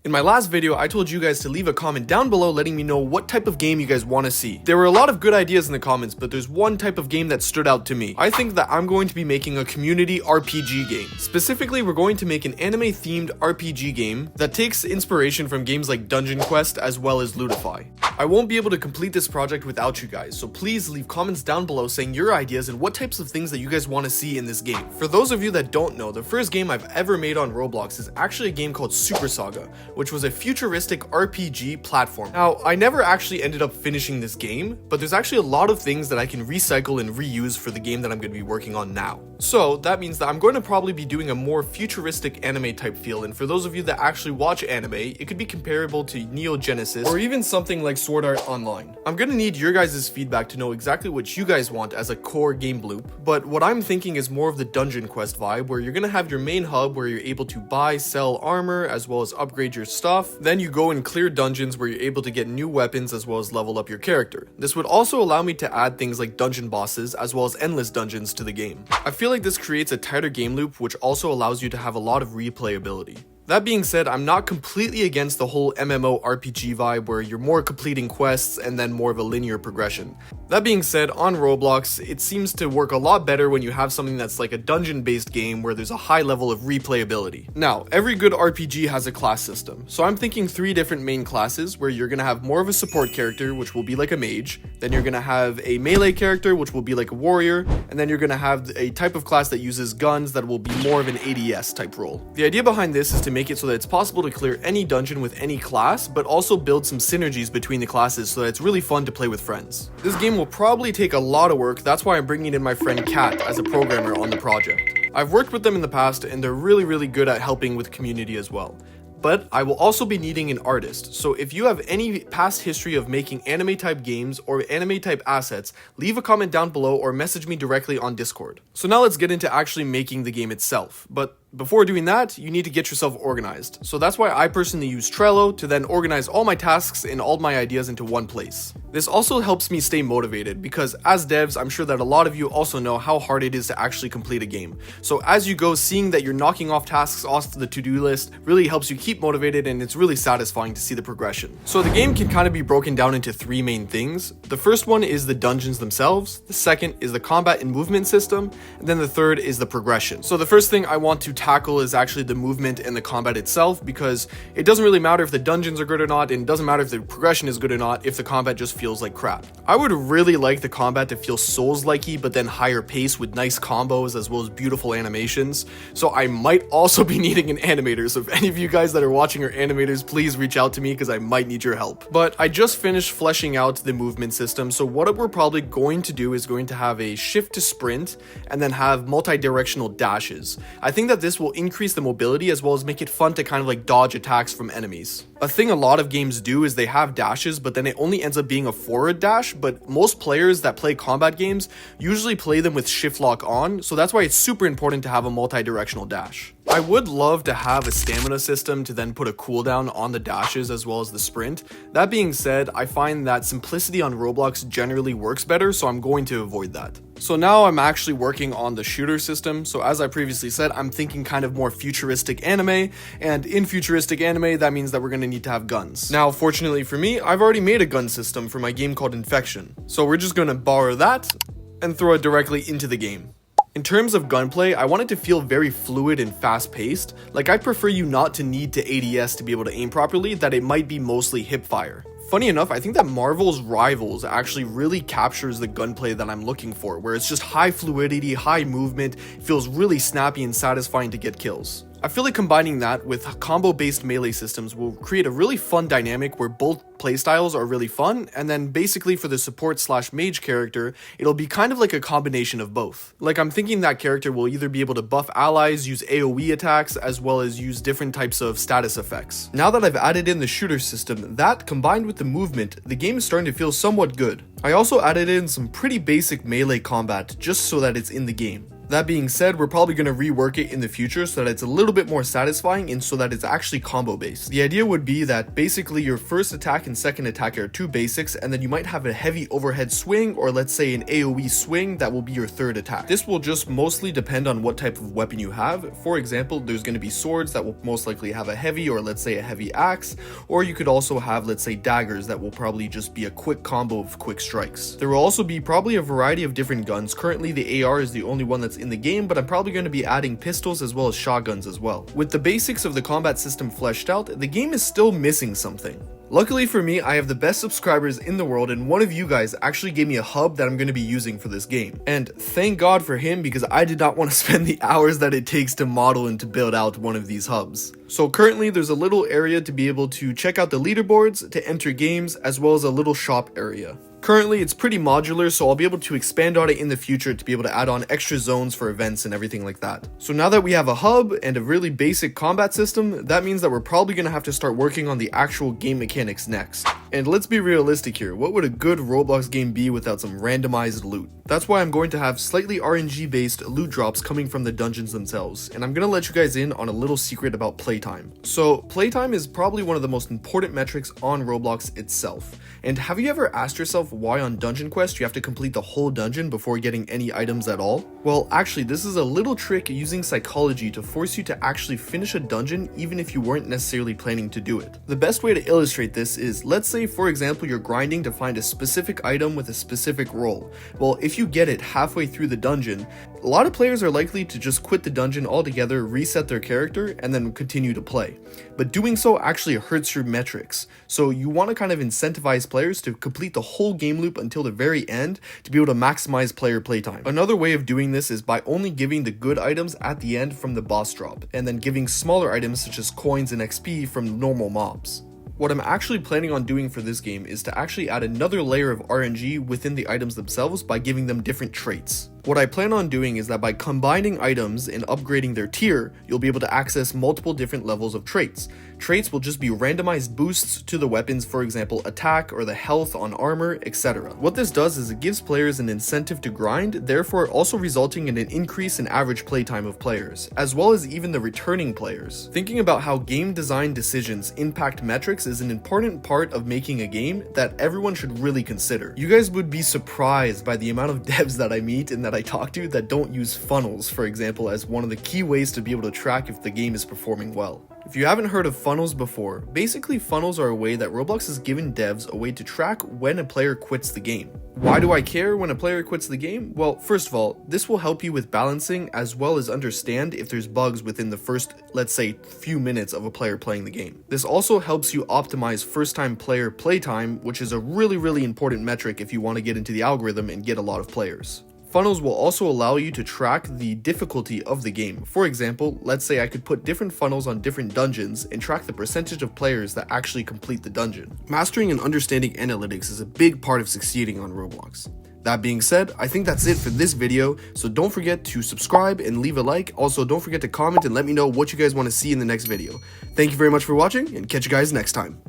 In my last video, I told you guys to leave a comment down below letting me know what type of game you guys want to see. There were a lot of good ideas in the comments, but there's one type of game that stood out to me. I think that I'm going to be making a community RPG game. Specifically, we're going to make an anime-themed RPG game that takes inspiration from games like Dungeon Quest as well as Ludify. I won't be able to complete this project without you guys, so please leave comments down below saying your ideas and what types of things that you guys want to see in this game. For those of you that don't know, the first game I've ever made on Roblox is actually a game called Super Saga, which was a futuristic RPG platform. Now, I never actually ended up finishing this game, but there's actually a lot of things that I can recycle and reuse for the game that I'm going to be working on now. So that means that I'm going to probably be doing a more futuristic anime type feel, and for those of you that actually watch anime, it could be comparable to Neo Genesis or even something like Sword Art Online. I'm going to need your guys' feedback to know exactly what you guys want as a core game loop, but what I'm thinking is more of the Dungeon Quest vibe, where you're going to have your main hub where you're able to buy, sell armor, as well as upgrade your stuff. Then you go and clear dungeons where you're able to get new weapons as well as level up your character. This would also allow me to add things like dungeon bosses as well as endless dungeons to the game. I feel like this creates a tighter game loop, which also allows you to have a lot of replayability. That being said, I'm not completely against the whole MMO RPG vibe where you're more completing quests and then more of a linear progression. That being said, on Roblox, it seems to work a lot better when you have something that's like a dungeon-based game where there's a high level of replayability. Now, every good RPG has a class system, so I'm thinking 3 different main classes where you're gonna have more of a support character, which will be like a mage, then you're gonna have a melee character, which will be like a warrior, and then you're gonna have a type of class that uses guns that will be more of an ADS type role. The idea behind this is to make it so that it's possible to clear any dungeon with any class, but also build some synergies between the classes so that it's really fun to play with friends. This game will probably take a lot of work, that's why I'm bringing in my friend Kat as a programmer on the project. I've worked with them in the past and they're really good at helping with community as well. But I will also be needing an artist, so if you have any past history of making anime type games or anime type assets, leave a comment down below or message me directly on Discord. So now let's get into actually making the game itself, but before doing that, you need to get yourself organized. So that's why I personally use Trello to then organize all my tasks and all my ideas into one place. This also helps me stay motivated because as devs, I'm sure that a lot of you also know how hard it is to actually complete a game. So as you go, seeing that you're knocking off tasks off the to-do list really helps you keep motivated, and it's really satisfying to see the progression. So the game can kind of be broken down into 3 main things. The first one is the dungeons themselves, the second is the combat and movement system, and then the third is the progression. So the first thing I want to tackle is actually the movement and the combat itself, because it doesn't really matter if the dungeons are good or not, and it doesn't matter if the progression is good or not if the combat just feels like crap. I would really like the combat to feel Souls-like-y, but then higher pace with nice combos as well as beautiful animations. So I might also be needing an animator, so if any of you guys that are watching are animators, please reach out to me because I might need your help. But I just finished fleshing out the movement system, so what we're probably going to do is going to have a shift to sprint and then have multi-directional dashes. I think that this will increase the mobility as well as make it fun to kind of like dodge attacks from enemies. A thing a lot of games do is they have dashes, but then it only ends up being a forward dash, but most players that play combat games usually play them with shift lock on, so that's why it's super important to have a multi-directional dash. I would love to have a stamina system to then put a cooldown on the dashes as well as the sprint. That being said, I find that simplicity on Roblox generally works better, so I'm going to avoid that. So now I'm actually working on the shooter system. So as I previously said, I'm thinking kind of more futuristic anime, and in futuristic anime, that means that we're going to need to have guns. Now, fortunately for me, I've already made a gun system for my game called Infection. So we're just going to borrow that and throw it directly into the game. In terms of gunplay, I want it to feel very fluid and fast-paced. Like, I prefer you not to need to ADS to be able to aim properly, that it might be mostly hip fire. Funny enough, I think that Marvel's Rivals actually really captures the gunplay that I'm looking for, where it's just high fluidity, high movement, feels really snappy and satisfying to get kills. I feel like combining that with combo-based melee systems will create a really fun dynamic where both playstyles are really fun, and then basically for the support/mage character, it'll be kind of like a combination of both. Like, I'm thinking that character will either be able to buff allies, use AoE attacks, as well as use different types of status effects. Now that I've added in the shooter system, that combined with the movement, the game is starting to feel somewhat good. I also added in some pretty basic melee combat just so that it's in the game. That being said, we're probably going to rework it in the future so that it's a little bit more satisfying and so that it's actually combo based. The idea would be that basically your first attack and second attack are two basics, and then you might have a heavy overhead swing, or let's say an AoE swing that will be your third attack. This will just mostly depend on what type of weapon you have. For example, there's going to be swords that will most likely have a heavy, or let's say a heavy axe, or you could also have, let's say, daggers that will probably just be a quick combo of quick strikes. There will also be probably a variety of different guns. Currently the AR is the only one that's in the game, but I'm probably going to be adding pistols as well as shotguns as well. With the basics of the combat system fleshed out, the game is still missing something. Luckily for me, I have the best subscribers in the world, and one of you guys actually gave me a hub that I'm going to be using for this game. And thank God for him, because I did not want to spend the hours that it takes to model and to build out one of these hubs. So currently there's a little area to be able to check out the leaderboards, to enter games, as well as a little shop area. Currently, it's pretty modular, so I'll be able to expand on it in the future to be able to add on extra zones for events and everything like that. So now that we have a hub and a really basic combat system, that means that we're probably going to have to start working on the actual game mechanics next. And let's be realistic here, what would a good Roblox game be without some randomized loot? That's why I'm going to have slightly RNG based loot drops coming from the dungeons themselves, and I'm going to let you guys in on a little secret about playtime. So playtime is probably one of the most important metrics on Roblox itself. And have you ever asked yourself why on Dungeon Quest you have to complete the whole dungeon before getting any items at all? Well, actually this is a little trick using psychology to force you to actually finish a dungeon even if you weren't necessarily planning to do it. The best way to illustrate this is, let's say for example you're grinding to find a specific item with a specific role. Well, if you get it halfway through the dungeon, a lot of players are likely to just quit the dungeon altogether, reset their character, and then continue to play. But doing so actually hurts your metrics. So you want to kind of incentivize players to complete the whole game loop until the very end to be able to maximize player playtime. Another way of doing this is by only giving the good items at the end from the boss drop, and then giving smaller items such as coins and XP from normal mobs. What I'm actually planning on doing for this game is to actually add another layer of RNG within the items themselves by giving them different traits. What I plan on doing is that by combining items and upgrading their tier, you'll be able to access multiple different levels of traits. Traits will just be randomized boosts to the weapons, for example attack or the health on armor, etc. What this does is it gives players an incentive to grind, therefore also resulting in an increase in average playtime of players, as well as even the returning players. Thinking about how game design decisions impact metrics is an important part of making a game that everyone should really consider. You guys would be surprised by the amount of devs that I meet and that I talk to that don't use funnels, for example, as one of the key ways to be able to track if the game is performing well. If you haven't heard of funnels before, basically funnels are a way that Roblox has given devs a way to track when a player quits the game. Why do I care when a player quits the game? Well, first of all, this will help you with balancing as well as understand if there's bugs within the first, let's say, few minutes of a player playing the game. This also helps you optimize first-time player playtime, which is a really important metric if you want to get into the algorithm and get a lot of players. Funnels will also allow you to track the difficulty of the game. For example, let's say I could put different funnels on different dungeons and track the percentage of players that actually complete the dungeon. Mastering and understanding analytics is a big part of succeeding on Roblox. That being said, I think that's it for this video, so don't forget to subscribe and leave a like. Also, don't forget to comment and let me know what you guys want to see in the next video. Thank you very much for watching, and catch you guys next time.